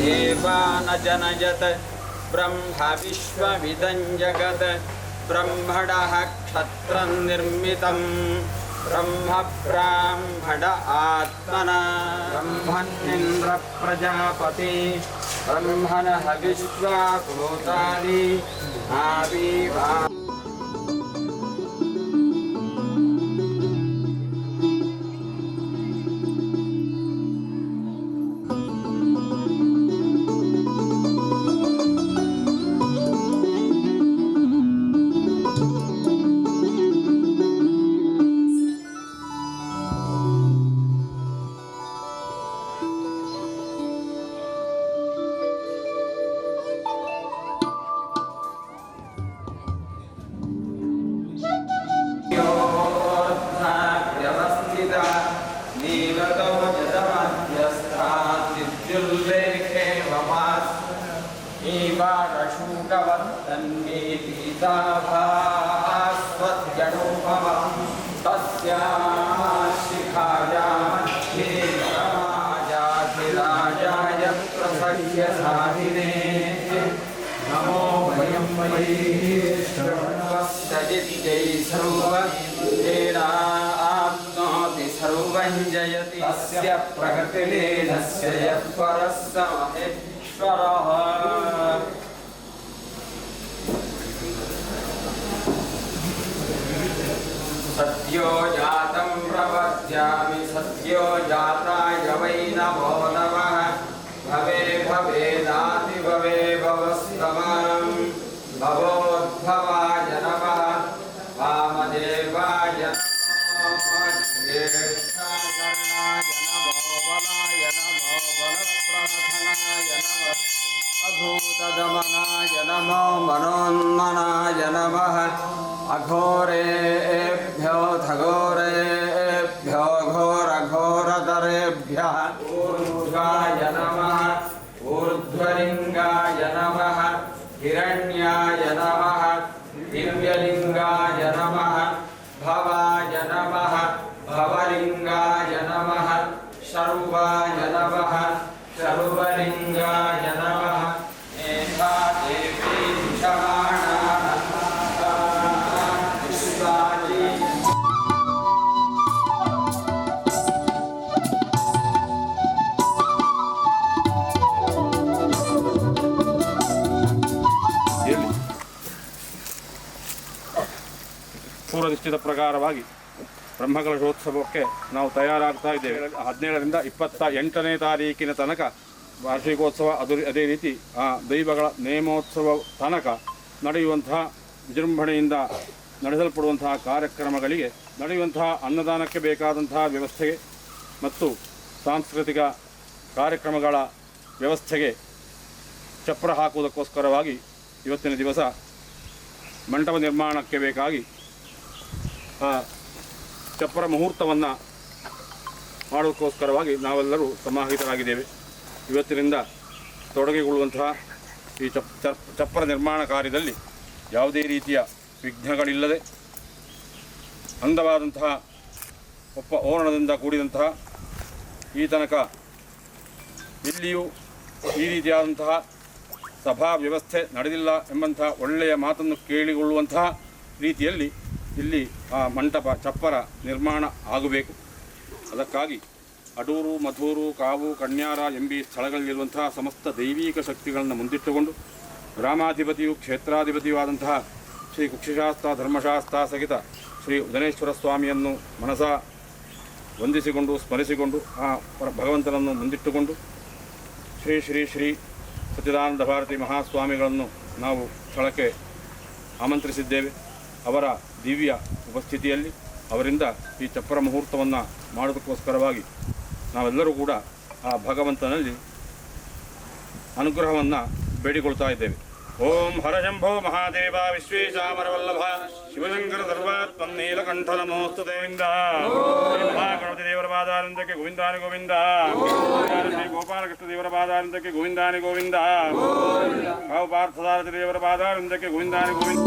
देवान् जनयत् ब्रह्म विश्वमिदं जगत् ब्रह्मणः क्षत्रं निर्मितं ब्रह्म ब्राह्मण आत्मना ब्रह्मण्येन्द्र प्रजापति ब्रह्मणः विश्वा भूतानि आविर्भा नमो वयं सर्वप्राप्नोति सर्वं जयति तस्य प्रकृतिलीनस्य यत्परः स महेश्वरः सत्यो जातं प्रवक्ष्यामि सत्यो जाताय वै नमो नमः भवे भवेदाति भवे भवस्तमां भवोद्भवाय नमः वामदेवाय नमः ज्येष्ठाकर्णाय नमो बलाय नमो बलप्रमथनाय नमः अभूतगमनाय नमो मनोन्मनाय नमः अघोरेभ्यो घोरेभ्यो घोरघोरतरेभ्यः ऊर्ध्वाय नमः ऊर्ध्वलिङ्गाय नमः हिरण्याय नमः दिव्यलिङ्गाय नमः भवाय नमः भवलिङ्गाय नमः शर्वाय नमः शर्वलिङ्गाय नमः एषा देवी ಪೂರ್ವನಿಶ್ಚಿತ ಪ್ರಕಾರವಾಗಿ ಬ್ರಹ್ಮಕಲಶೋತ್ಸವಕ್ಕೆ ನಾವು ತಯಾರಾಗ್ತಾ ಇದ್ದೇವೆ. 17ರಿಂದ 28ನೇ ತಾರೀಕಿನ ತನಕ ವಾರ್ಷಿಕೋತ್ಸವ, ಅದೇ ರೀತಿ ಆ ದೈವಗಳ ನೇಮೋತ್ಸವ ತನಕ ನಡೆಯುವಂತಹ ವಿಜೃಂಭಣೆಯಿಂದ ನಡೆಸಲ್ಪಡುವಂತಹ ಕಾರ್ಯಕ್ರಮಗಳಿಗೆ, ನಡೆಯುವಂತಹ ಅನ್ನದಾನಕ್ಕೆ ಬೇಕಾದಂತಹ ವ್ಯವಸ್ಥೆಗೆ ಮತ್ತು ಸಾಂಸ್ಕೃತಿಕ ಕಾರ್ಯಕ್ರಮಗಳ ವ್ಯವಸ್ಥೆಗೆ ಚಪ್ರ ಹಾಕುವುದಕ್ಕೋಸ್ಕರವಾಗಿ ಇವತ್ತಿನ ದಿವಸ ಮಂಟಪ ನಿರ್ಮಾಣಕ್ಕೆ ಬೇಕಾಗಿ ಚಪ್ಪರ ಮುಹೂರ್ತವನ್ನು ಮಾಡೋದಕ್ಕೋಸ್ಕರವಾಗಿ ನಾವೆಲ್ಲರೂ ಸಮಾಹಿತರಾಗಿದ್ದೇವೆ. ಇವತ್ತಿನಿಂದ ತೊಡಗಿಕೊಳ್ಳುವಂತಹ ಈ ಚಪ್ಪರ ನಿರ್ಮಾಣ ಕಾರ್ಯದಲ್ಲಿ ಯಾವುದೇ ರೀತಿಯ ವಿಘ್ನಗಳಿಲ್ಲದೆ ಅಂದವಾದಂತಹ ಓರಣದಿಂದ ಕೂಡಿದಂತಹ ಈ ತನಕ ಇಲ್ಲಿಯೂ ಈ ರೀತಿಯಾದಂತಹ ಸಭಾ ವ್ಯವಸ್ಥೆ ನಡೆದಿಲ್ಲ ಎಂಬಂತಹ ಒಳ್ಳೆಯ ಮಾತನ್ನು ಕೇಳಿಕೊಳ್ಳುವಂತಹ ರೀತಿಯಲ್ಲಿ ಇಲ್ಲಿ ಆ ಮಂಟಪ ಚಪ್ಪರ ನಿರ್ಮಾಣ ಆಗಬೇಕು. ಅದಕ್ಕಾಗಿ ಅಡೂರು, ಮಧೂರು, ಕಾವು, ಕಣ್ಯಾರ ಎಂಬಿ ಸ್ಥಳಗಳಲ್ಲಿರುವಂತಹ ಸಮಸ್ತ ದೈವೀಕ ಶಕ್ತಿಗಳನ್ನು ಮುಂದಿಟ್ಟುಕೊಂಡು ಗ್ರಾಮಾಧಿಪತಿಯು ಕ್ಷೇತ್ರಾಧಿಪತಿಯೂ ಆದಂತಹ ಶ್ರೀ ಕುಕ್ಷಿಶಾಸ್ತ್ರ ಧರ್ಮಶಾಸ್ತ್ರ ಸಹಿತ ಶ್ರೀ ಉದನೇಶ್ವರ ಸ್ವಾಮಿಯನ್ನು ಮನಸ ವಂದಿಸಿಕೊಂಡು ಸ್ಮರಿಸಿಕೊಂಡು ಆ ಭಗವಂತನನ್ನು ಮುಂದಿಟ್ಟುಕೊಂಡು ಶ್ರೀ ಶ್ರೀ ಶ್ರೀ ಸಚ್ಚಿದಾನಂದ ಭಾರತಿ ಮಹಾಸ್ವಾಮಿಗಳನ್ನು ನಾವು ಸ್ಥಳಕ್ಕೆ ಆಮಂತ್ರಿಸಿದ್ದೇವೆ. ಅವರ ದಿವ್ಯ ಉಪಸ್ಥಿತಿಯಲ್ಲಿ ಅವರಿಂದ ಈ ಚಪ್ಪರ ಮುಹೂರ್ತವನ್ನು ಮಾಡೋದಕ್ಕೋಸ್ಕರವಾಗಿ ನಾವೆಲ್ಲರೂ ಕೂಡ ಆ ಭಗವಂತನಲ್ಲಿ ಅನುಗ್ರಹವನ್ನು ಬೇಡಿಕೊಳ್ತಾ ಇದ್ದೇವೆ. ಓಂ ಹರಶಂಭೋ ಮಹಾದೇವ ವಿಶ್ವೇಶಾಮರವಲ್ಲಭ ಶಿವಶಂಕರ ಸರ್ವಾತ್ಮನ್ ನೀಲಕಂಠ ನಮೋಸ್ತುತೆ ಗೋವಿಂದ. ಮಹಾಗಣಪತಿ ದೇವರ ಪಾದಾನಂದಕ್ಕೆ ಗೋವಿಂದಾನಿ ಗೋವಿಂದ. ಶ್ರೀ ಗೋಪಾಲಕೃಷ್ಣ ದೇವರ ಪಾದಾನಂದಕ್ಕೆ ಗೋವಿಂದಾನಿ ಗೋವಿಂದ. ಕಾವು ಪಾರ್ಥಸಾರಥಿ ದೇವರ ಪಾದಾನಂದಕ್ಕೆ ಗೋವಿಂದಾನಿ ಗೋವಿಂದ.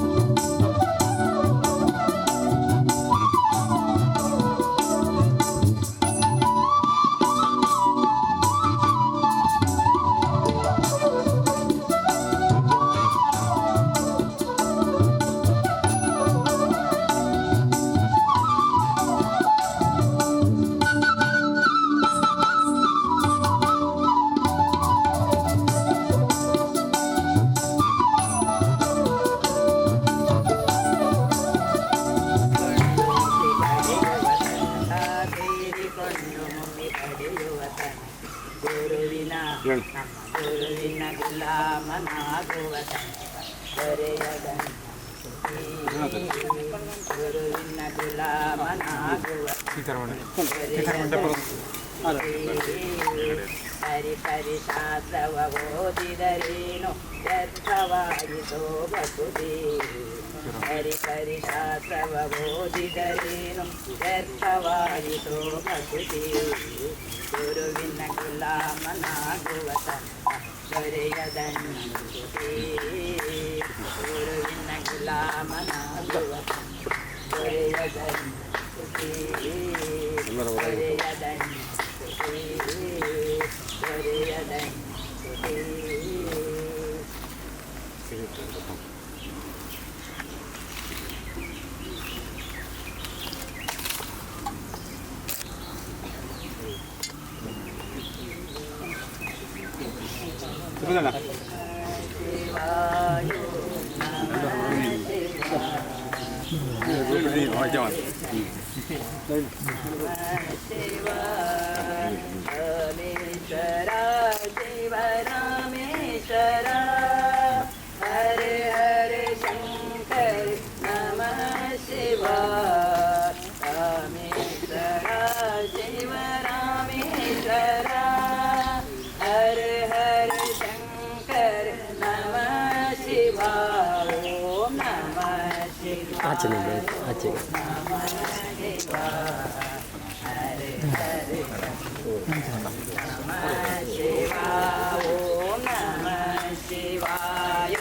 ಗುರುವಿನ ಗುಲಾಮನಾಗುವ ಗುರುವಿನ ಗುಲಾಮನಾಗುವ ಪರಿಶಾಸ್ತ್ರವ ಓದಿದರೇನು ವ್ಯರ್ಥವಾಯಿತೋ ಭಕುತಿ ಪರಿಶಾಸ್ತ್ರವ ಓದಿದರೇನು ವ್ಯರ್ಥವಾಯಿತೋ ಭಕುತಿ ಗುರುವಿನ ಗುಲಾಮನಾಗುವ ದೊರೆಯದನ್ನುತಿ ಗುರುವಿನ ಗುಲಾಮನಾಗುವ ದೊರೆಯದನ್ನುತಿ रामेश्वर हरे हरे शंकर नमः शिवाय रामेश्वर शिव रामेश्वर हरे हरे शंकर नमः शिवाय ओम नमः शिवाय नमः शिवाय हरे हरे नमः शिवाय ओम नमः शिवाय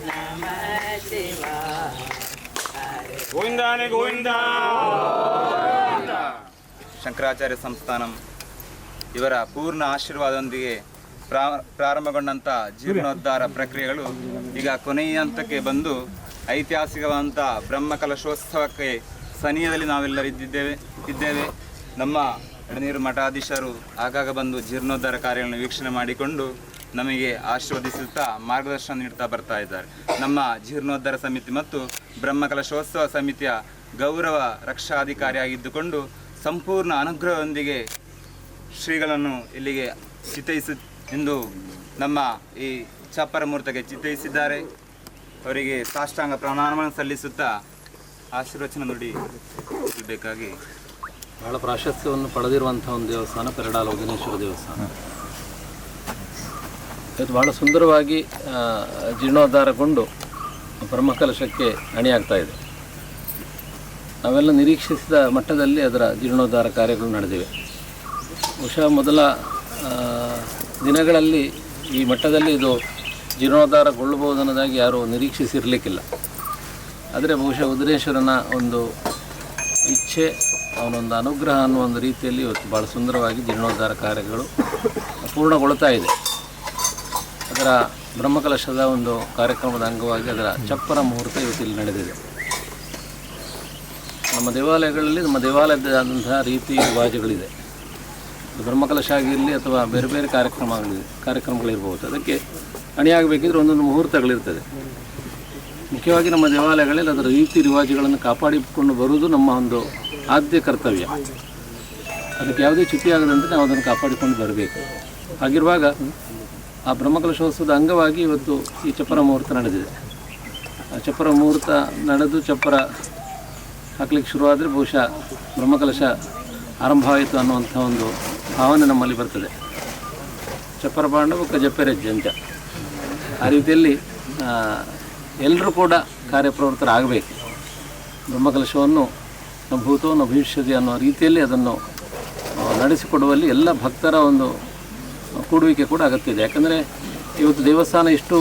नमः शिवाय ಗೋವಿಂದಾನೆ ಗೋವಿಂದ. ಶಂಕರಾಚಾರ್ಯ ಸಂಸ್ಥಾನಂ ಇವರ ಪೂರ್ಣ ಆಶೀರ್ವಾದದೊಂದಿಗೆ ಪ್ರಾರಂಭಗೊಂಡಂಥ ಜೀರ್ಣೋದ್ಧಾರ ಪ್ರಕ್ರಿಯೆಗಳು ಈಗ ಕೊನೆಯ ಹಂತಕ್ಕೆ ಬಂದು ಐತಿಹಾಸಿಕವಾದಂಥ ಬ್ರಹ್ಮಕಲಶೋತ್ಸವಕ್ಕೆ ಸನಿಹದಲ್ಲಿ ನಾವೆಲ್ಲರಿದ್ದೇವೆ. ನಮ್ಮ ಎಡನೀರು ಮಠಾಧೀಶರು ಆಗಾಗ ಬಂದು ಜೀರ್ಣೋದ್ಧಾರ ಕಾರ್ಯಗಳನ್ನು ವೀಕ್ಷಣೆ ಮಾಡಿಕೊಂಡು ನಮಗೆ ಆಶೀರ್ವದಿಸುತ್ತಾ ಮಾರ್ಗದರ್ಶನ ನೀಡ್ತಾ ಬರ್ತಾ ಇದ್ದಾರೆ. ನಮ್ಮ ಜೀರ್ಣೋದ್ಧಾರ ಸಮಿತಿ ಮತ್ತು ಬ್ರಹ್ಮಕಲಶೋತ್ಸವ ಸಮಿತಿಯ ಗೌರವ ರಕ್ಷಾಧಿಕಾರಿಯಾಗಿದ್ದುಕೊಂಡು ಸಂಪೂರ್ಣ ಅನುಗ್ರಹದೊಂದಿಗೆ ಶ್ರೀಗಳನ್ನು ಇಲ್ಲಿಗೆ ಎಂದು ನಮ್ಮ ಈ ಚಾಪರ ಮೂರ್ತಕ್ಕೆ ಚಿತ್ತೈಸಿದ್ದಾರೆ. ಅವರಿಗೆ ಸಾಷ್ಟಾಂಗ ಪ್ರಣಾಮವನ್ನು ಸಲ್ಲಿಸುತ್ತಾ ಆಶೀರ್ವಚನ ನುಡಿ ಬೇಕಾಗಿ. ಬಹಳ ಪ್ರಾಶಸ್ತ್ಯವನ್ನು ಪಡೆದಿರುವಂಥ ಒಂದು ದೇವಸ್ಥಾನ ಪೆರಡಾಲ ಉದಿನೇಶ್ವರ ದೇವಸ್ಥಾನ. ಇದು ಬಹಳ ಸುಂದರವಾಗಿ ಜೀರ್ಣೋದ್ಧಾರಗೊಂಡು ಬ್ರಹ್ಮಕಲಶಕ್ಕೆ ಅಣಿಯಾಗ್ತಾ ಇದೆ. ನಾವೆಲ್ಲ ನಿರೀಕ್ಷಿಸಿದ ಮಟ್ಟದಲ್ಲಿ ಅದರ ಜೀರ್ಣೋದ್ಧಾರ ಕಾರ್ಯಗಳು ನಡೆದಿವೆ. ಬಹುಶಃ ಮೊದಲ ದಿನಗಳಲ್ಲಿ ಈ ಮಟ್ಟದಲ್ಲಿ ಇದು ಜೀರ್ಣೋದ್ಧಾರಗೊಳ್ಳಬಹುದು ಅನ್ನೋದಾಗಿ ಯಾರೂ ನಿರೀಕ್ಷಿಸಿರಲಿಕ್ಕಿಲ್ಲ. ಆದರೆ ಬಹುಶಃ ಉದಿನೇಶ್ವರನ ಒಂದು ಇಚ್ಛೆ, ಅವನೊಂದು ಅನುಗ್ರಹ ಅನ್ನುವ ಒಂದು ರೀತಿಯಲ್ಲಿ ಇವತ್ತು ಭಾಳ ಸುಂದರವಾಗಿ ಜೀರ್ಣೋದ್ಧಾರ ಕಾರ್ಯಗಳು ಪೂರ್ಣಗೊಳ್ತಾ ಇದೆ. ಅದರ ಬ್ರಹ್ಮಕಲಶದ ಒಂದು ಕಾರ್ಯಕ್ರಮದ ಅಂಗವಾಗಿ ಅದರ ಚಪ್ಪರ ಮುಹೂರ್ತ ಇವತ್ತಿಲ್ಲಿ ನಡೆದಿದೆ. ನಮ್ಮ ದೇವಾಲಯಗಳಲ್ಲಿ ನಮ್ಮ ದೇವಾಲಯದಾದಂತಹ ರೀತಿ ರಿವಾಜುಗಳಿದೆ. ಬ್ರಹ್ಮಕಲಶ ಆಗಿರಲಿ ಅಥವಾ ಬೇರೆ ಬೇರೆ ಕಾರ್ಯಕ್ರಮಗಳಿರ್ಬೋದು, ಅದಕ್ಕೆ ಅಣಿಯಾಗಬೇಕಿದ್ರೆ ಒಂದೊಂದು ಮುಹೂರ್ತಗಳಿರ್ತದೆ. ಮುಖ್ಯವಾಗಿ ನಮ್ಮ ದೇವಾಲಯಗಳಲ್ಲಿ ಅದರ ರೀತಿ ರಿವಾಜುಗಳನ್ನು ಕಾಪಾಡಿಕೊಂಡು ಬರುವುದು ನಮ್ಮ ಒಂದು ಆದ್ಯ ಕರ್ತವ್ಯ. ಅದಕ್ಕೆ ಯಾವುದೇ ಚ್ಯುತಿಯಾಗದಂತೆ ನಾವು ಅದನ್ನು ಕಾಪಾಡಿಕೊಂಡು ಬರಬೇಕು. ಹಾಗಿರುವಾಗ ಆ ಬ್ರಹ್ಮಕಲಶೋತ್ಸವದ ಅಂಗವಾಗಿ ಇವತ್ತು ಈ ಚಪ್ಪರ ಮುಹೂರ್ತ ನಡೆದಿದೆ. ಆ ಚಪ್ಪರ ಮುಹೂರ್ತ ನಡೆದು ಚಪ್ಪರ ಹಾಕ್ಲಿಕ್ಕೆ ಶುರುವಾದರೆ ಬಹುಶಃ ಬ್ರಹ್ಮಕಲಶ ಆರಂಭವಾಯಿತು ಅನ್ನುವಂಥ ಒಂದು ಭಾವನೆ ನಮ್ಮಲ್ಲಿ ಬರ್ತದೆ. ಚಪ್ಪರ ಪಾಂಡವಕ್ಕೆ ಜಪ್ಪೆರಜ್ಜೆ ಅಂತ ಆ ರೀತಿಯಲ್ಲಿ ಎಲ್ಲರೂ ಕೂಡ ಕಾರ್ಯಪ್ರವೃತ್ತರಾಗಬೇಕು. ಬ್ರಹ್ಮಕಲಶವನ್ನು ನ ಭೂತೋ ನ ಭವಿಷ್ಯತಿ ಅನ್ನೋ ರೀತಿಯಲ್ಲಿ ಅದನ್ನು ನಡೆಸಿಕೊಡುವಲ್ಲಿ ಎಲ್ಲ ಭಕ್ತರ ಒಂದು ಕೂಡುವಿಕೆ ಕೂಡ ಅಗತ್ಯ ಇದೆ. ಯಾಕಂದರೆ ಇವತ್ತು ದೇವಸ್ಥಾನ ಇಷ್ಟು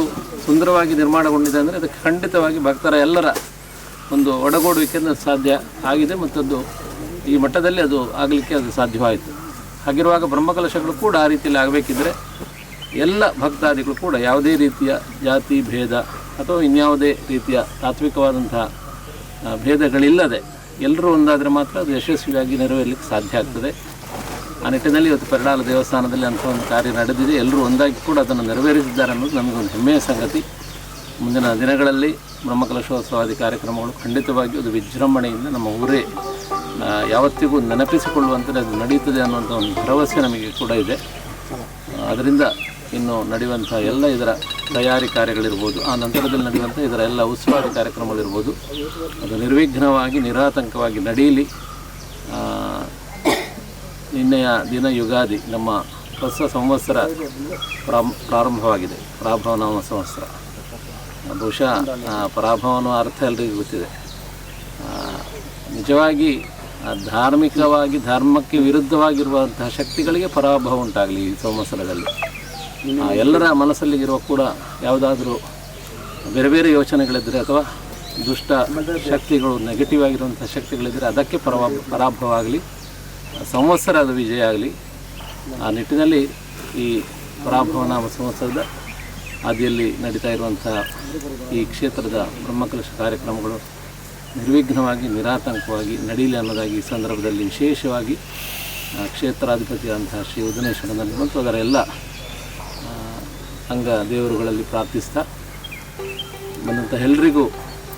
ಸುಂದರವಾಗಿ ನಿರ್ಮಾಣಗೊಂಡಿದೆ ಅಂದರೆ ಅದಕ್ಕೆ ಖಂಡಿತವಾಗಿ ಭಕ್ತರ ಎಲ್ಲರ ಒಂದು ಒಡಗೂಡುವಿಕೆಯಿಂದ ಸಾಧ್ಯ ಆಗಿದೆ ಮತ್ತು ಅದು ಈ ಮಟ್ಟದಲ್ಲಿ ಅದು ಆಗಲಿಕ್ಕೆ ಅದು ಸಾಧ್ಯವಾಯಿತು. ಹಾಗಿರುವಾಗ ಬ್ರಹ್ಮಕಲಶಗಳು ಕೂಡ ಆ ರೀತಿಯಲ್ಲಿ ಆಗಬೇಕಿದ್ರೆ ಎಲ್ಲ ಭಕ್ತಾದಿಗಳು ಕೂಡ ಯಾವುದೇ ರೀತಿಯ ಜಾತಿ ಭೇದ ಅಥವಾ ಇನ್ಯಾವುದೇ ರೀತಿಯ ತಾತ್ವಿಕವಾದಂತಹ ಭೇದಗಳಿಲ್ಲದೆ ಎಲ್ಲರೂ ಒಂದಾದರೆ ಮಾತ್ರ ಅದು ಯಶಸ್ವಿಯಾಗಿ ನೆರವೇರಲಿಕ್ಕೆ ಸಾಧ್ಯ ಆಗ್ತದೆ. ಆ ನಿಟ್ಟಿನಲ್ಲಿ ಇವತ್ತು ಪೆರಡಾಲ ದೇವಸ್ಥಾನದಲ್ಲಿ ಅಂಥ ಒಂದು ಕಾರ್ಯ ನಡೆದಿದೆ. ಎಲ್ಲರೂ ಒಂದಾಗಿ ಕೂಡ ಅದನ್ನು ನೆರವೇರಿಸಿದ್ದಾರೆ ಅನ್ನೋದು ನಮಗೊಂದು ಹೆಮ್ಮೆಯ ಸಂಗತಿ. ಮುಂದಿನ ದಿನಗಳಲ್ಲಿ ಬ್ರಹ್ಮಕಲಶೋತ್ಸವಾದಿ ಕಾರ್ಯಕ್ರಮಗಳು ಖಂಡಿತವಾಗಿ ಅದು ವಿಜೃಂಭಣೆಯಿಂದ ನಮ್ಮ ಊರೇ ಯಾವತ್ತಿಗೂ ನೆನಪಿಸಿಕೊಳ್ಳುವಂತೆ ಅದು ನಡೀತದೆ ಅನ್ನುವಂಥ ಒಂದು ಭರವಸೆ ನಮಗೆ ಕೂಡ ಇದೆ. ಅದರಿಂದ ಇನ್ನು ನಡೆಯುವಂಥ ಎಲ್ಲ ಇದರ ತಯಾರಿ ಕಾರ್ಯಗಳಿರ್ಬೋದು, ಆ ನಂತರದಲ್ಲಿ ನಡೆಯುವಂಥ ಇದರ ಎಲ್ಲ ಉಸ್ತುವಾರಿ ಕಾರ್ಯಕ್ರಮಗಳಿರ್ಬೋದು, ಅದು ನಿರ್ವಿಘ್ನವಾಗಿ ನಿರಾತಂಕವಾಗಿ ನಡೆಯಲಿ. ನಿನ್ನೆಯ ದಿನ ಯುಗಾದಿ, ನಮ್ಮ ಹೊಸ ಸಂವತ್ಸರ ಪ್ರಾರಂಭವಾಗಿದೆ, ಪರಾಭವ ನಾಮ ಸಂವತ್ಸರ. ಬಹುಶಃ ಪರಾಭವ ಅನ್ನೋ ಅರ್ಥ ಎಲ್ರಿಗೂ ಗೊತ್ತಿದೆ. ನಿಜವಾಗಿ ಧಾರ್ಮಿಕವಾಗಿ ಧರ್ಮಕ್ಕೆ ವಿರುದ್ಧವಾಗಿರುವಂತಹ ಶಕ್ತಿಗಳಿಗೆ ಪರಾಭವ ಉಂಟಾಗಲಿ ಈ ಸಂವತ್ಸರದಲ್ಲಿ. ಎಲ್ಲರ ಮನಸ್ಸಲ್ಲಿ ಇರುವ ಕೂಡ ಯಾವುದಾದ್ರೂ ಬೇರೆ ಬೇರೆ ಯೋಚನೆಗಳಿದ್ದರೆ ಅಥವಾ ದುಷ್ಟ ಶಕ್ತಿಗಳು, ನೆಗೆಟಿವ್ ಆಗಿರುವಂಥ ಶಕ್ತಿಗಳಿದ್ದರೆ ಅದಕ್ಕೆ ಪರಾಭವ ಆಗಲಿ, ಸಂವತ್ಸರದ ವಿಜಯ ಆಗಲಿ. ಆ ನಿಟ್ಟಿನಲ್ಲಿ ಈ ಪರಾಭವ ನಾಮ ಸಂವತ್ಸರದ ಆದಿಯಲ್ಲಿ ನಡೀತಾ ಇರುವಂಥ ಈ ಕ್ಷೇತ್ರದ ಬ್ರಹ್ಮಕಲಶ ಕಾರ್ಯಕ್ರಮಗಳು ನಿರ್ವಿಘ್ನವಾಗಿ ನಿರಾತಂಕವಾಗಿ ನಡೀಲಿ ಅನ್ನೋದಾಗಿ ಈ ಸಂದರ್ಭದಲ್ಲಿ ವಿಶೇಷವಾಗಿ ಕ್ಷೇತ್ರಾಧಿಪತಿಯಾದಂತಹ ಶ್ರೀ ಉದನೇಶ್ವರನಲ್ಲಿ ಮತ್ತು ಅದರ ಎಲ್ಲ ಅಂಗ ದೇವರುಗಳಲ್ಲಿ ಪ್ರಾರ್ಥಿಸ್ತಾ ಬಂದಂಥ ಎಲ್ಲರಿಗೂ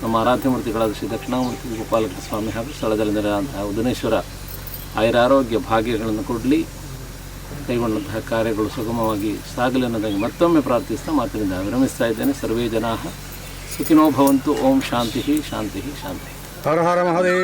ನಮ್ಮ ಆರಾಧ್ಯ ಮೂರ್ತಿಗಳಾದ ಶ್ರೀ ದಕ್ಷಿಣಾಮೂರ್ತಿ ಗೋಪಾಲಕೃಷ್ಣ ಸ್ವಾಮಿ ಹಾಗೂ ಸ್ಥಳದಲ್ಲಿ ನೆರೆದಂತಹ ಉದನೇಶ್ವರ ಆಯುರಾರೋಗ್ಯ ಭಾಗ್ಯಗಳನ್ನು ಕೊಡಲಿ, ಕೈಗೊಂಡಂತಹ ಕಾರ್ಯಗಳು ಸುಗಮವಾಗಿ ಸಾಗಲಿ ಅನ್ನೋದಾಗಿ ಮತ್ತೊಮ್ಮೆ ಪ್ರಾರ್ಥಿಸ್ತಾ ಮಾತಿನಿಂದ ವಿರಮಿಸ್ತಾ ಇದ್ದೇನೆ. ಸರ್ವೇ ಜನಾಃ ಸುಖಿನೋ ಭವಂತು. ಓಂ ಶಾಂತಿ ಶಾಂತಿ ಶಾಂತಿ. ಹರ ಹರ ಮಹಾದೇವ.